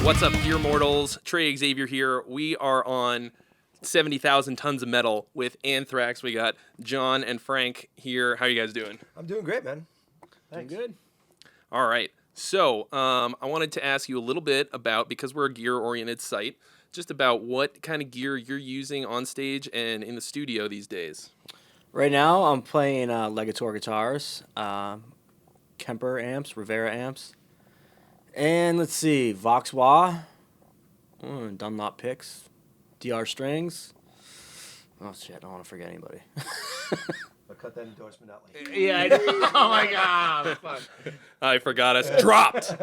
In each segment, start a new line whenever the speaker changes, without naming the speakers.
What's up, dear mortals? Trey, Xavier here. We are on 70,000 tons of metal with Anthrax. We got John and Frank here. How are you guys doing?
I'm doing great, man. Thanks.
Doing good.
All right. So I wanted to ask you a little bit about, because we're a gear-oriented site, just about what kind of gear you're using on stage and in the studio these days.
Right now, I'm playing Legator guitars, Kemper amps, Rivera amps, and let's see, Vox Wah, Dunlop picks, DR strings. Oh shit! I don't want to forget anybody.
I'll cut that endorsement out later.
Yeah. I know. Oh my god. Fuck.
I forgot us. Dropped.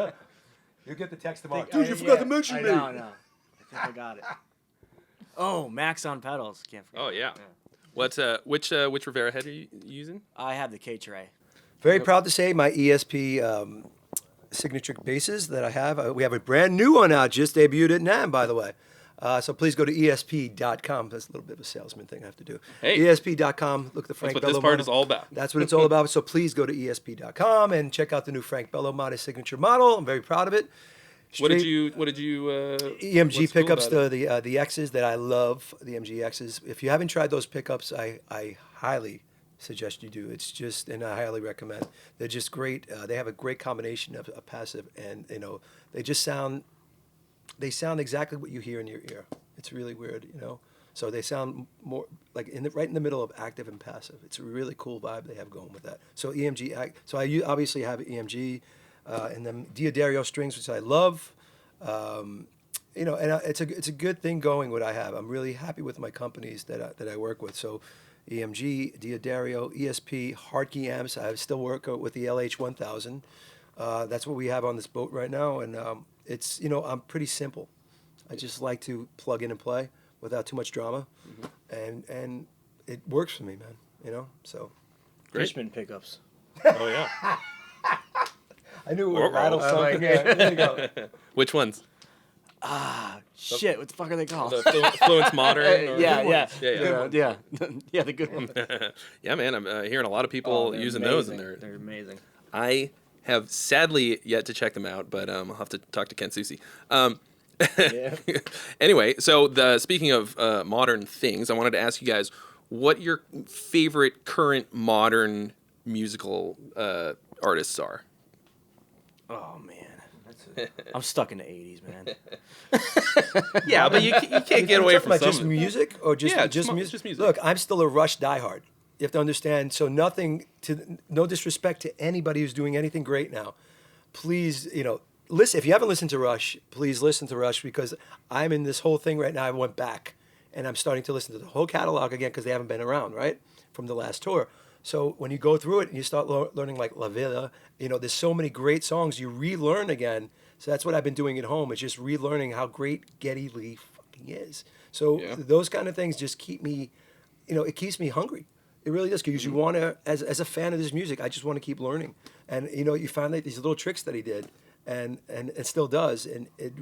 You get the text tomorrow.
Dude,
You forgot to mention me.
I know. I think I got it. Oh, Max on pedals. Can't forget.
Oh, yeah. What's which Rivera head are you using?
I have the K-Trey.
Very proud to say my ESP signature basses that I have. We have a brand new one out. Just debuted at NAMM, by the way. So please go to ESP.com. That's a little bit of a salesman thing I have to do.
Hey.
ESP.com. Look at the Frank
That's what
Bello
this part
model.
is all about.
That's what it's all about. So please go to ESP.com and check out the new Frank Bello model signature model. I'm very proud of it.
What did you
EMG
what's cool
pickups,
about
the X's that I love, the MG X's. If you haven't tried those pickups, I highly suggest you do. It's just, and I highly recommend. They're just great. They have a great combination of passive and they just sound exactly what you hear in your ear. It's really weird, So they sound more like right in the middle of active and passive. It's a really cool vibe they have going with that. So EMG, so I obviously have EMG. And then Diodario strings, which I love, and it's a good thing going. What I have, I'm really happy with my companies that I work with. So, EMG, Diodario, ESP, Hardkey amps. I still work with the LH1000. That's what we have on this boat right now, and it's I'm pretty simple. I just like to plug in and play without too much drama, and it works for me, man. So.
Richmond pickups.
Oh yeah.
I knew it would rattle something. There you go.
Which ones?
Shit, what the fuck are they called?
The Fluence Modern? Or
Yeah.
Yeah.
Yeah, the good ones.
Yeah, man. I'm hearing a lot of people using those, and
they're amazing.
I have sadly yet to check them out, but I'll have to talk to Ken Susi.
Yeah.
Anyway, so speaking of modern things, I wanted to ask you guys what your favorite current modern musical artists are.
Oh man, I'm stuck in the '80s, man.
Yeah, but you can't get away from some.
Just music or just music?
Just music.
Look, I'm still a Rush diehard. You have to understand. So no disrespect to anybody who's doing anything great now. Please, listen. If you haven't listened to Rush, please listen to Rush because I'm in this whole thing right now. I went back and I'm starting to listen to the whole catalog again because they haven't been around, right, from the last tour. So when you go through it and you start learning like La Villa, there's so many great songs you relearn again. So that's what I've been doing at home. It's just relearning how great Geddy Lee fucking is. So those kind of things just keep me, it keeps me hungry. It really does because you want to, as a fan of this music, I just want to keep learning. And you find like these little tricks that he did, and it still does, and it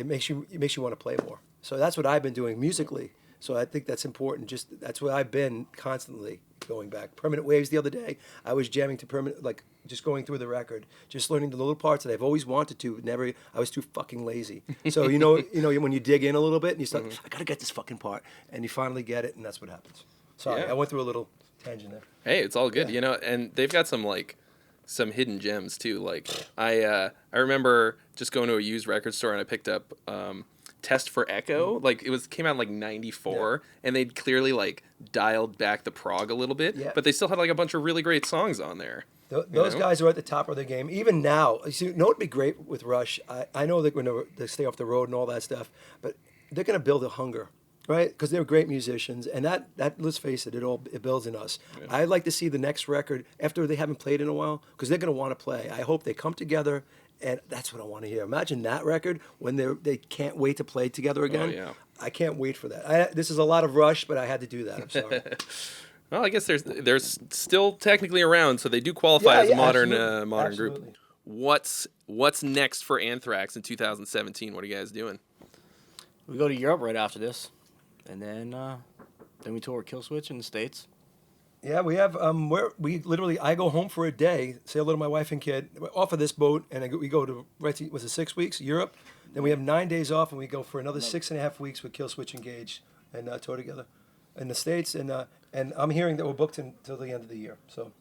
makes you want to play more. So that's what I've been doing musically. So I think that's important. Just that's what I've been constantly going back. Permanent Waves the other day, I was jamming to Permanent, like just going through the record, just learning the little parts that I've always wanted to. I was too fucking lazy. So when you dig in a little bit and you start, I gotta get this fucking part, and you finally get it, and that's what happens. Sorry, I went through a little tangent there.
Hey, it's all good, and they've got some hidden gems too. Like I remember just going to a used record store and I picked up Test for Echo. Like came out in 94, and they'd clearly dialed back the prog a little bit, but they still had a bunch of really great songs on there.
Those guys are at the top of their game. Even now, it'd be great with Rush. I know that when they stay off the road and all that stuff, but they're going to build a hunger, right? Because they're great musicians, and that let's face it, it builds in us. Yeah. I'd like to see the next record after they haven't played in a while, because they're going to want to play. I hope they come together. And that's what I want to hear. Imagine that record when they can't wait to play together again.
Oh, yeah.
I can't wait for that. This is a lot of Rush, but I had to do that. I'm sorry.
Well, I guess they're still technically around, so they do qualify as a modern group. What's next for Anthrax in 2017? What are you guys doing?
We go to Europe right after this, and then we tour Killswitch in the States.
Yeah, we have. I go home for a day, say hello to my wife and kid, off of this boat, and we go to was it 6 weeks? Europe, Then we have 9 days off, and we go for another 6.5 weeks with Kill Switch Engage and tour together in the States. And I'm hearing that we're booked until the end of the year. So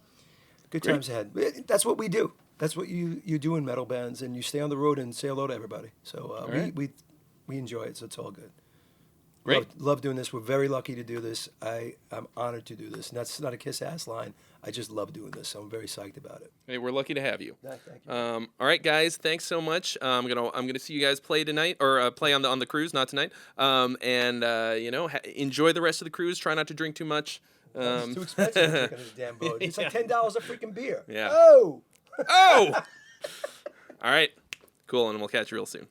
good times ahead. That's what we do. That's what you do in metal bands, and you stay on the road and say hello to everybody. So we enjoy it, so it's all good.
Great.
Love doing this. We're very lucky to do this. I'm honored to do this. And that's not a kiss ass line. I just love doing this. So I'm very psyched about it.
Hey, we're lucky to have you.
Thank you.
All right, guys. Thanks so much. I'm gonna see you guys play tonight, or play on the cruise, not tonight. Enjoy the rest of the cruise. Try not to drink too much.
It's too expensive to drink on this damn boat. It's like $10 a freaking beer.
Yeah.
Oh.
Oh. All right. Cool, and we'll catch you real soon.